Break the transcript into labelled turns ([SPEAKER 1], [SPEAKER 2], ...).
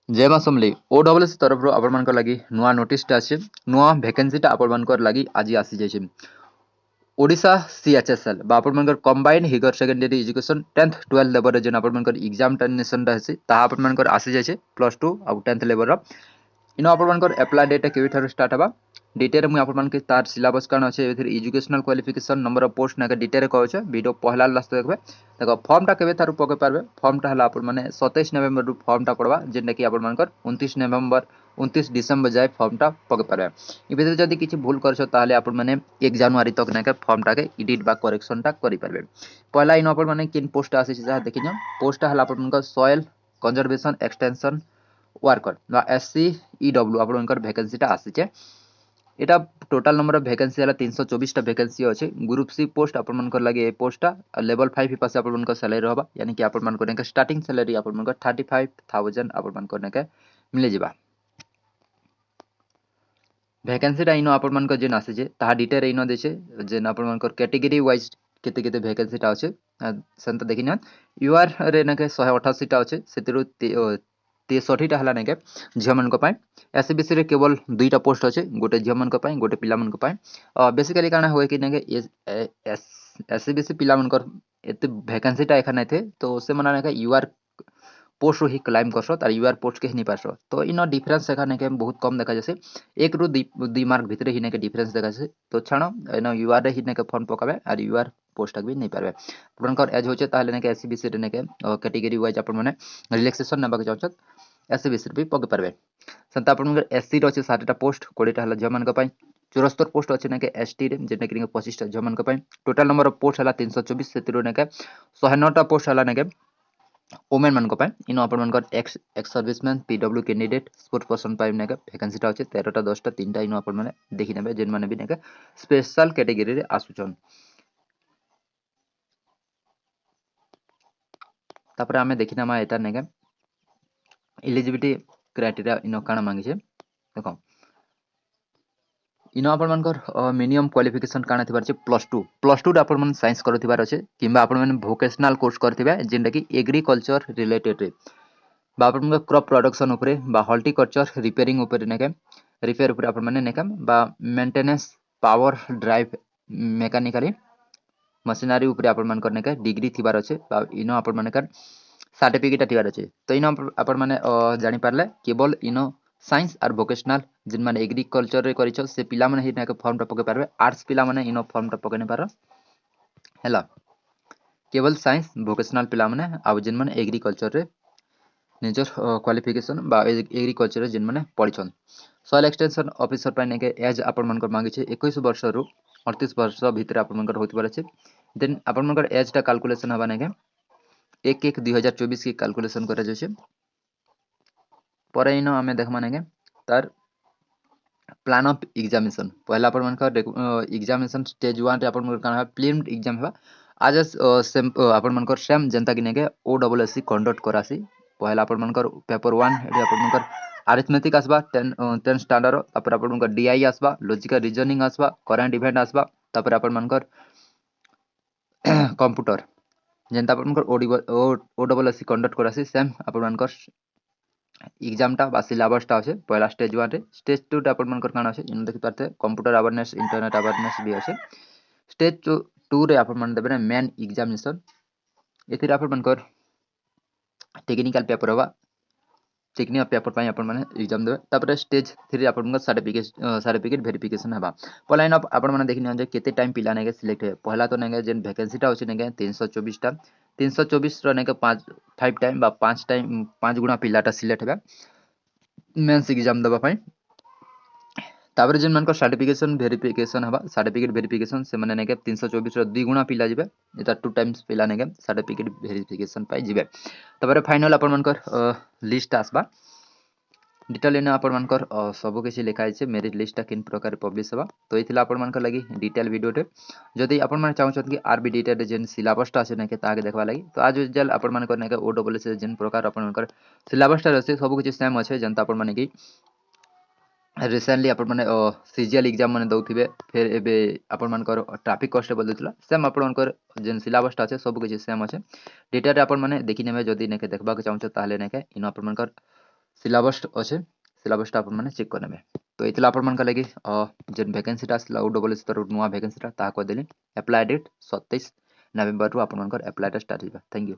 [SPEAKER 1] जय मां समली ओडब्ल्यूएस तरफ आपण मानकर लगी नुआ नोटिसटा अच्छे नुआ भैकेंसीटा आपण मानकर लगी आज आसी जाइए ओडिशा सीएचएसएल आपण मानकर combined higher secondary education 10th 12th level रे जेन आपण मानकर एग्जामिनेशन रहसी ता आपण मानकर आसी जाइए +2 और 10th लेवल इनो आपण मानकर एप्लाई डेट केबे ठार स्टार्ट हबा डिटेल मुझे आपण मानके तार सिलेबस कान अच्छे educational qualification number of post नाके डिटेल कहछे वीडियो पहला लास्ट देखबे देखो फॉर्मटा केबे थारु पके पारबे फॉर्मटा हला आपण माने 27 नवंबर रु फॉर्मटा पड़वा जेने कि आपण मानकर 29 नवंबर 29 डिसेंबर जाए फॉर्मटा पके पारबे इ भितर जदी किछि भूल करछो ताहले आपण माने 1 जनवरी तक नाके फॉर्मटा के एडिट बा करेक्शनटा करि पारबे पहला इन आपण माने किन पोस्ट आसी जा देखिनो पोस्टटा हला आपण मानकर सॉइल कंजर्वेशन एक्सटेंशन वर्कर ना एससी ईडब्ल्यू आपण मानकर वैकेंसीटा आसीचे एटा टोटल नंबर ऑफ वैकेंसी है 324 टा वैकेंसी अच्छे ग्रुप सी पोस्ट आपण मानकर लगे ए पोस्टा लेवल 5 पास आपण मानकर सैलरी रहबा यानी कि आपण मानकर के स्टार्टिंग सैलरी आपण मानकर 35000 आपण मानकर के मिले जिबा वैकेंसीटा इनो आपण मानकर जेन आसे जे ता डिटेल इनो देछे जेन आपण मानकर कैटेगरी वाइज केते केते वैकेंसीटा अच्छे सेंत देखिन यूआर रे नके 188 टा अच्छे सेतिरु 63 टा हला नके झियो मन को पाए एसबीसी रे केवल दुईटा पोस्ट अच्छे गोटे झियो मन को पाए गोटे पिला मन को पाए बेसिकली काना होय कि नके एसबीसी पिला मन कर एते वैकेंसीटा एखा नै थे तो से मना नके यूआर पोस्ट ही क्लाइम करसो तार यूआर पोस्ट के ही नहीं पारसो तो इन डिफरेंस एखा नके बहुत कम देखा जैसे एक रु दुई मार्क भितर ही नके डिफरेंस देखा जैसे तो छाणो इन यूआर रे ही नके फॉर्म पकाबे और यूआर पोस्ट तक भी नहीं पारबे आपनकर एज होचे ताहले नके एसबीसी रे नके कैटेगरी वाइज आपन माने रिलैक्सेशन नेबा के चाहछत एसबीसी भी पके पारबे संता आपन एससी रो अच्छे 60टा पोस्ट 20टा हला झमन को पाई 74 पोस्ट अच्छे नके एसटी रे जेने कि 25टा झमन को पाई टोटल नंबर ऑफ पोस्ट हला 324 से तिरो नके 109टा पोस्ट हला नके वोमेन मन को पाए इनो अपन मन ex ex serviceman PW candidate sports person पाए नके वैकेंसीटा अच्छे 13टा 10टा 3टा इनो अपन माने देखि नेबे जेन माने भी नके स्पेशल कैटेगरी रे आसुचन तापर हमें देखिना मा एटा नके एलिजिबिलिटी क्राइटेरिया इनो काना मांगी छे देखो इनो आपण मानकर मिनिमम क्वालिफिकेशन काना थिबार छे +2 रे आपण मन साइंस करथिबार अछि किबा आपण मन वोकेशनल कोर्स करथिबे जेंटा कि एग्रीकल्चर रिलेटेड रे बा आपण मन क्रॉप प्रोडक्शन ऊपर बा हॉर्टिकल्चर रिपेयरिंग ऊपर नेके रिपेयर ऊपर आपण माने नेकम बा मेंटेनेंस पावर ड्राइव मेकानिकली मशीनरी ऊपर आपण मन करने के डिग्री थिबार अछि बा इनो आपण मन कर सर्टिफिकेट थिबार अछि तो इनो आपण माने जानि पारले केवल इनो साइंस और वोकेशनल जिन माने एग्रीकल्चर रे करिछ से पिला माने हिना के फॉर्म टा पके पारबे आर्ट्स पिला माने इनो फॉर्म टा पके नै पार हैला केवल साइंस वोकेशनल पिला माने आ जिन माने एग्रीकल्चर रे निजर क्वालिफिकेशन बा एग्रीकल्चर रे जिन माने पढिछन सॉइल एक्सटेंशन ऑफिसर पाइने के एज आपण मन कर मांगी छे 21 वर्ष रु 38 वर्ष भीतर आपण मन कर होतिबार छे देन आपण मन कर एज टा कैलकुलेशन हबा नै के 1/1/2024 की कैलकुलेशन करे जे छे पर इनो हमें देखमा नै के तार प्लान ऑफ एग्जामिनेशन पहला अपन मन का एग्जामिनेशन स्टेज 1 रे अपन मन का प्रीलिम एग्जाम है आज सेम अपन मन का सेम जनता की नेके ओडब्ल्यूएससी कंडक्ट करासी पहला अपन मन का पेपर 1 रे अपन मन का अरिथमेटिक आसबा 10 स्टैंडर्ड तापर अपन मन का डीआई आसबा लॉजिकल रीजनिंग आसबा करंट इवेंट आसबा तापर अपन मन का कंप्यूटर जनता अपन मन का ओडब्ल्यूएससी कंडक्ट करासी सेम अपन मन का एग्जामटा बा सिलेबसटा अछि पहला स्टेज 1 रे स्टेज 2 टा आपण मनकर काना अछि इन देखि पारते कंप्यूटर अवेयरनेस इंटरनेट अवेयरनेस भी अछि स्टेज 2 रे आपण मन देबे मेन एग्जामिनेशन एथिरा आपण मनकर टेक्निकल पेपर होबा टेक्निकल पेपर पई आपण माने एग्जाम देबे तापर स्टेज 3 आपण मनकर सर्टिफिकेट वेरिफिकेशन हबा पलाइन अप आपण माने देखि जे केते टाइम पिला नेगे सिलेक्ट है पहला तो नेगे जेन वैकेंसीटा अछि नेगे 324 टा 324 रो नेगे 5 टाइम बा 5 टाइम 5 गुणा पिलाटा सिलेक्ट हेबे मेंस एग्जाम दबा पई तापर जेन मन को सर्टिफिकेशन वेरिफिकेशन हबा सर्टिफिकेट वेरिफिकेशन से माने नेगे 324 रो 2 गुणा पिला जिबे एटा 2 टाइम्स पिला नेगे सर्टिफिकेट वेरिफिकेशन पाई जिबे तापर फाइनल अपन मन कर लिस्ट आसबा डिटेल इन आपण मन कर सब किछि लिखा छै मेरिट लिस्ट किन प्रकार पब्लिश हबा तो इथिला आपण मन कर लागि डिटेल वीडियो टे जदि आपण मन चाहौ कि आरबी डिटेल जेन सिलेबस टा छै नेके ताके देखबा लागि तो आज जल आपण मन कर नेके ओडब्ल्यूएस जेन प्रकार आपण मन कर सिलेबस टा रहै सब किछि सेम अछि जनता आपण मन की रिसेंटली आपण माने सीजीएल एग्जाम माने दउथिबे फिर एबे आपण मानकर ट्रैफिक कांस्टेबल देथिला सेम आपण मानकर जेन सिलेबस टा छै सब किछि सेम अछि डिटेल आपण माने देखि नेबे जदि नेके देखबा के चाहौ ताले नेके इन आपण मानकर सिलेबस अच्छे सिलेबसटा आपण मैंने चेक करने तो ये आपण मान लगी जेन वैकेंसीटा आसला OSS तरफ नुआ वैकेंसीटा ताहा कदेली अप्लाई डेट 27 नवेम्बर रु आपण मान अप्लाईटा स्टार्ट होगा। Thank you.